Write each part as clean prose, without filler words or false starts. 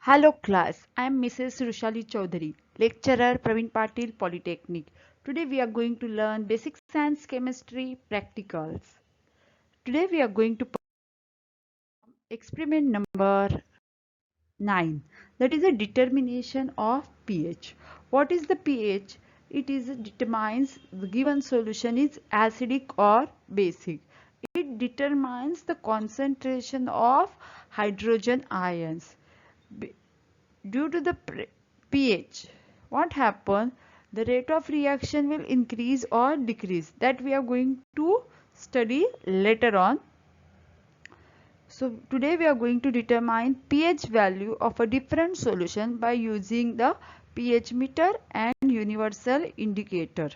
Hello class, I am Mrs. Rushali Chaudhary, lecturer Praveen Patil Polytechnic. Today we are going to learn basic science chemistry practicals. Today we are going to perform experiment number 9, that is a determination of pH. What is the pH? It is determines the given solution is acidic or basic. It determines the concentration of hydrogen ions. Due to the pH, what happens? The rate of reaction will increase or decrease. That we are going to study later on. So today we are going to determine pH value of a different solution by using the pH meter and universal indicator.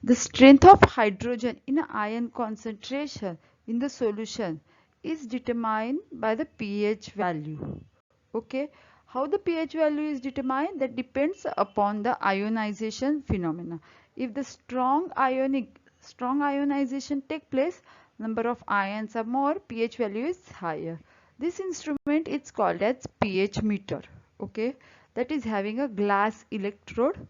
The strength of hydrogen in ion concentration in the solution is determined by the pH value. Okay, how the pH value is determined? That depends upon the ionization phenomena. If the strong ionization take place, number of ions are more, pH value is higher. This instrument is called as pH meter. Okay, that is having a glass electrode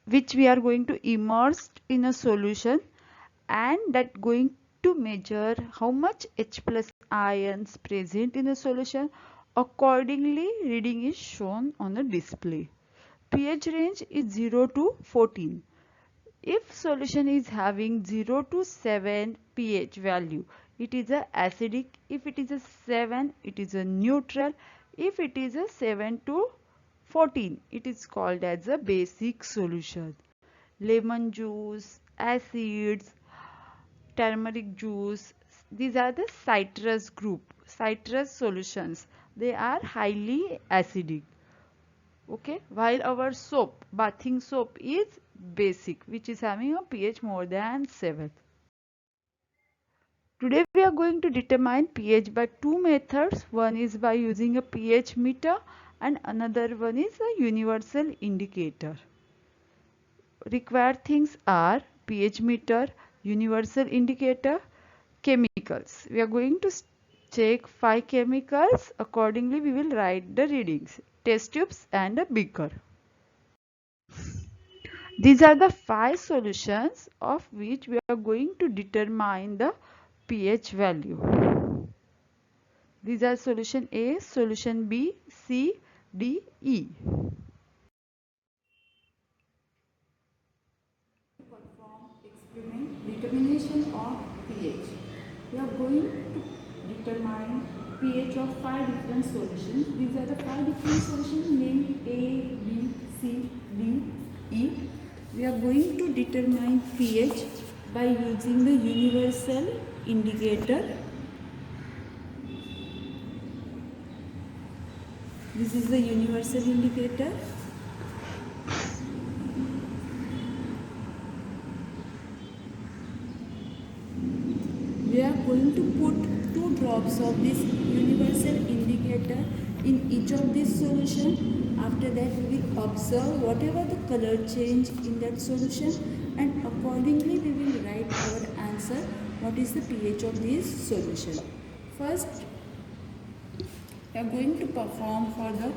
which we are going to immerse in a solution, and that going to measure how much H plus ions present in the solution. Accordingly, reading is shown on the display. pH range is 0 to 14. If solution is having 0 to 7 pH value, it is a acidic. If it is a 7, it is a neutral. If it is a 7 to 14, it is called as a basic solution. Lemon juice, acids, turmeric juice, these are the citrus group, citrus solutions. They are highly acidic. Okay, while our soap, bathing soap is basic, which is having a pH more than 7. Today we are going to determine pH by two methods. One is by using a pH meter and another one is a universal indicator. Required things are pH meter, universal indicator, chemicals. We are going to check 5 chemicals. Accordingly, we will write the readings. Test tubes and a beaker. These are the 5 solutions of which we are going to determine the pH value. These are solution A, solution B, C, D, E. Perform experiment determination of pH. We are going to determine pH of 5 different solutions. These are the 5 different solutions named A, B, C, D, E. We are going to determine pH by using the universal indicator. This is the universal indicator. We are going to put 2 drops of this universal indicator in each of this solution. After that, we will observe whatever the color change in that solution, and accordingly we will write our answer, what is the pH of this solution. First, we are going to perform for the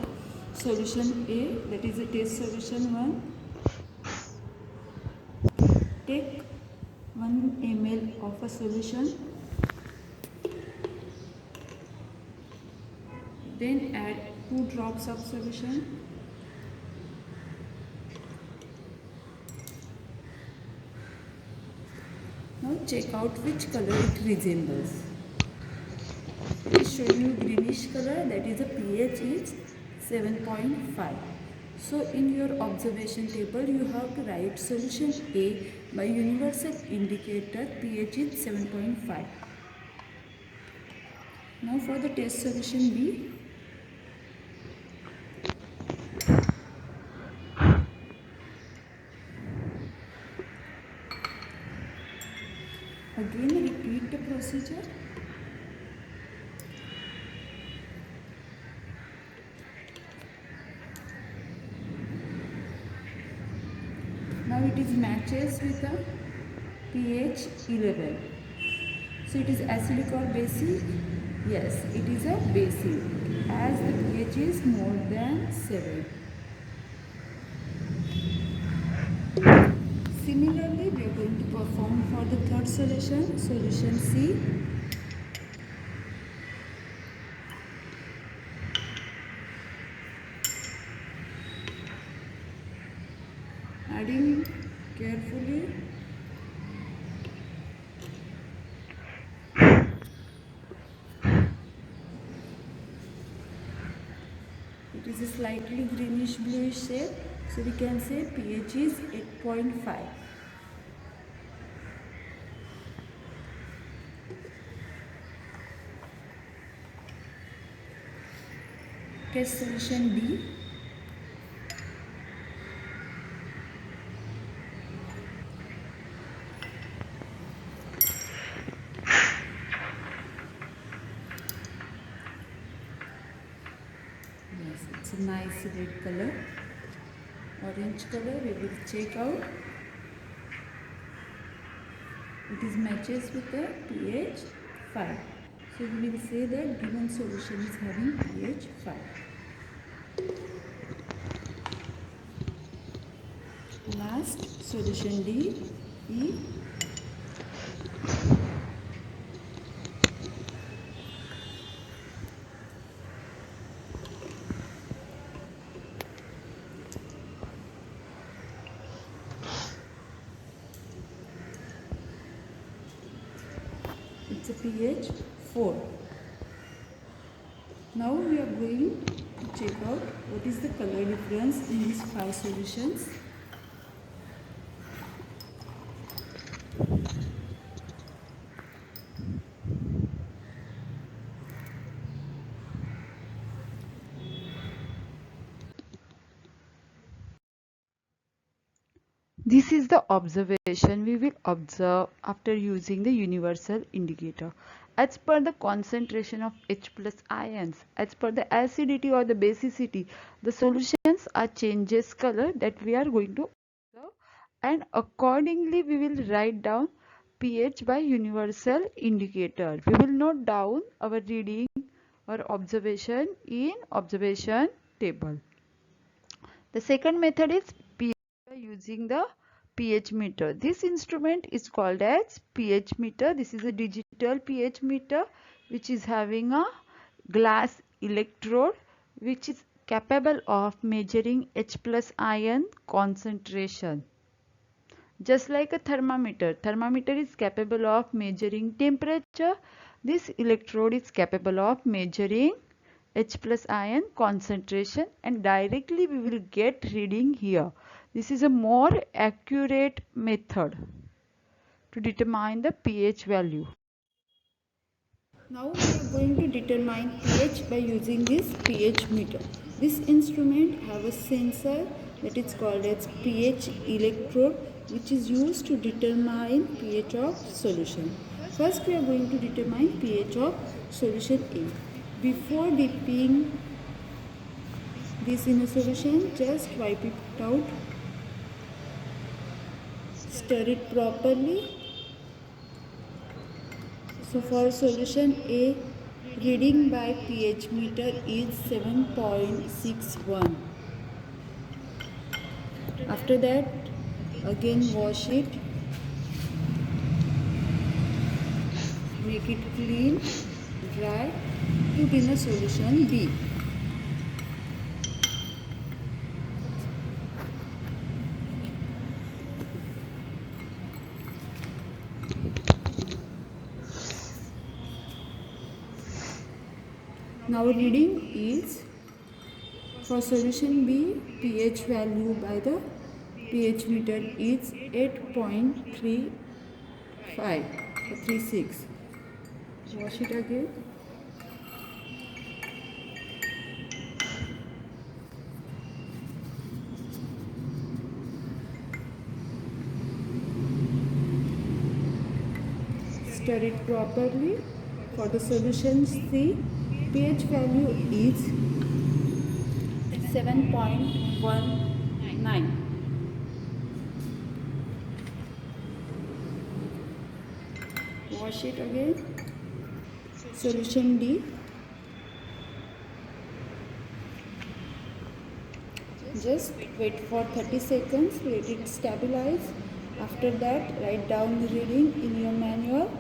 solution A, that is the test solution 1. Take 1 ml of a solution, then add 2 drops of solution. Now check out which color it resembles. It is showing you greenish color, that is the pH is 7.5. So in your observation table you have to write solution A by universal indicator pH is 7.5. Now for the test solution B, again repeat the procedure. Now it is matches with the pH 11. So it is acidic or basic? Yes, it is a basic as the pH is more than 7. Similarly, we are going to perform for the third solution, solution C. Adding carefully. It is a slightly greenish bluish shade, so we can say pH is 8.5. Case solution D. Yes, it's a nice red color. Orange color, we will check out. It is matches with the pH 5. So we will say that given solution is having pH 5. Last solution D, E. It's a pH 4. Now we are going to check out what is the color difference in these 5 solutions. This is the observation we will observe after using the universal indicator. As per the concentration of H plus ions, as per the acidity or the basicity, the solutions are changes color that we are going to observe, and accordingly we will write down pH by universal indicator. We will note down our reading or observation in observation table. The second method is pH by using the pH meter. This instrument is called as pH meter. This is a digital pH meter which is having a glass electrode which is capable of measuring H plus ion concentration. Just like a thermometer, thermometer is capable of measuring temperature. This electrode is capable of measuring H plus ion concentration, and directly we will get reading here. This is a more accurate method to determine the pH value. Now we are going to determine pH by using this pH meter. This instrument have a sensor that is called as pH electrode, which is used to determine pH of solution. First we are going to determine pH of solution A. Before dipping this in a solution, just wipe it out, stir it properly. So for solution A, reading by pH meter is 7.61. After that, again wash it, make it clean, dry, put in a solution B. Now reading is for solution B, pH value by the pH meter is 8.35 or 36. Wash it again. Stir it properly. For the solution C, pH value is 7.19. Wash wash it again. Solution D. Just wait for 30 seconds, let it stabilize. After that, write down the reading in your manual.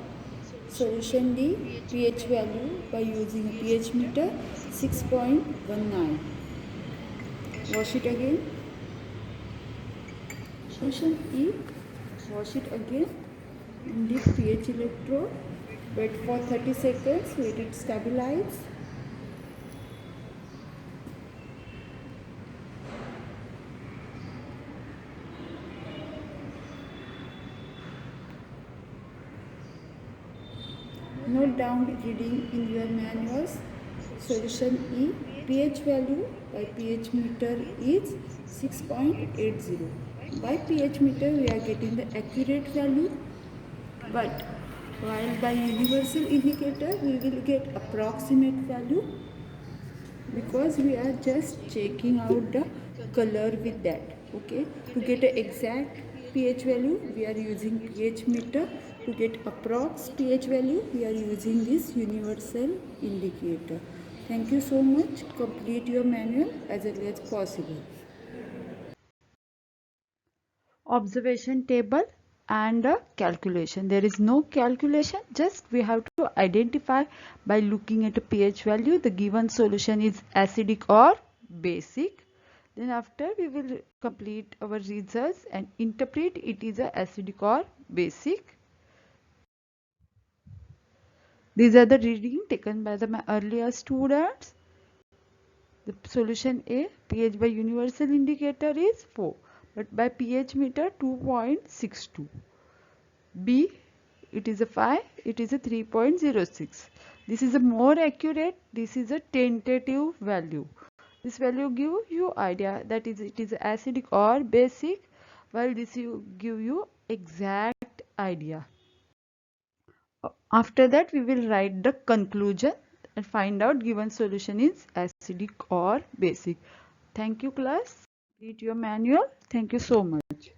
Solution D, pH value by using a pH meter 6.19. Wash it again. Solution E, wash it again and dip pH electrode. Wait for 30 seconds, let it stabilize. Note down the reading in your manuals. Solution E, pH value by pH meter is 6.80. By pH meter we are getting the accurate value, but while by universal indicator we will get approximate value, because we are just checking out the color with that. Okay, to get an exact pH value we are using pH meter. To get approx pH value we are using this universal indicator. Thank you so much. Complete your manual as early as possible. Observation table and a calculation. There is no calculation, just we have to identify by looking at a pH value the given solution is acidic or basic. Then after we will complete our results and interpret it is a acidic or basic. These are the reading taken by my earlier students. The solution A, pH by universal indicator is 4, but by pH meter 2.62. B, it is a 5, it is a 3.06. This is a more accurate, this is a tentative value. This value give you idea that it is acidic or basic, while this give you exact idea. After that we will write the conclusion and find out given solution is acidic or basic. Thank you class. Read your manual. Thank you so much.